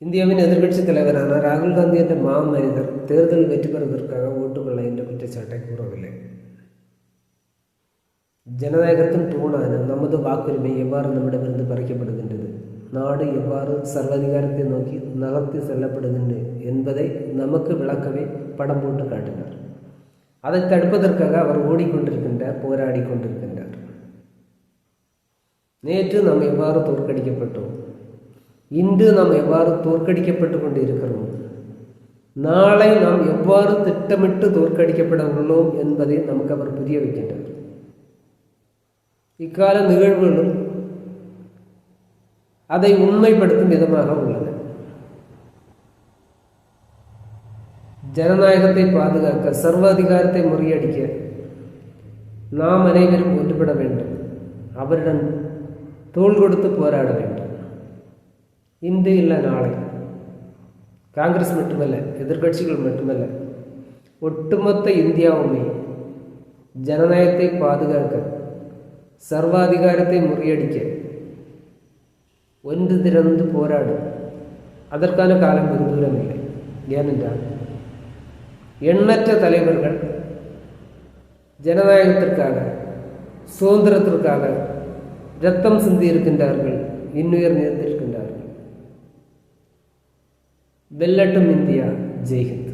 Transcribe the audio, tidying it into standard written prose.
இந்தியாவின் எதிர்க்கட்சி தலைவரான ராகுல் காந்தி என்ற மாமனிதர் தேர்தல் வெற்றி பெறுவதற்காக ஓட்டு கொள்ள என்ற குற்றச்சாட்டை கூறவில்லை. ஜனநாயகத்தின் தூணான நமது வாக்குரிமை எவ்வாறு நம்மிடமிருந்து பறிக்கப்படுகின்றது, நாடு எவ்வாறு சர்வாதிகாரத்தை நோக்கி நகர்த்தி செல்லப்படுகின்றது என்பதை நமக்கு விளக்கவே படம் போட்டு காட்டினார். அதை தடுப்பதற்காக அவர் ஓடிக்கொண்டிருக்கின்றார், போராடி கொண்டிருக்கின்றார். நேற்று நாம் எவ்வாறு தோற்கடிக்கப்பட்டோம், இன்று நாம் எவ்வாறு தோற்கடிக்கப்பட்டு கொண்டு இருக்கிறோம், நாளை நாம் எவ்வாறு திட்டமிட்டு தோற்கடிக்கப்பட உள்ளோம் என்பதை நமக்கு அவர் புரிய வைக்கின்றார். இக்கால நிகழ்வுகளும் அதை உண்மைப்படுத்தும் விதமாக உள்ளன. ஜனநாயகத்தை பாதுகாக்க, சர்வாதிகாரத்தை முறியடிக்க நாம் அனைவரும் ஒன்றுபட வேண்டும். அவரிடம் தோள் கொடுத்து போராட வேண்டும். இன்று இல்லை நாளை காங்கிரஸ் மட்டுமல்ல, எதிர்கட்சிகள் மட்டுமல்ல, ஒட்டுமொத்த இந்தியாவுமே ஜனநாயகத்தை பாதுகாக்க, சர்வாதிகாரத்தை முறியடிக்க ஒன்று திறந்து போராடும். அதற்கான காலம் வெகு தூரமில்லை. ஏனென்றால் எண்ணற்ற தலைவர்கள் ஜனநாயகத்திற்காக, சுதந்திரத்திற்காக இரத்தம் சிந்தி இருக்கின்றார்கள், இன்னுயிர் நேர்ந்திருக்கின்றார்கள். வெல்லட்டும் இந்தியா. ஜெய்ஹிந்த்.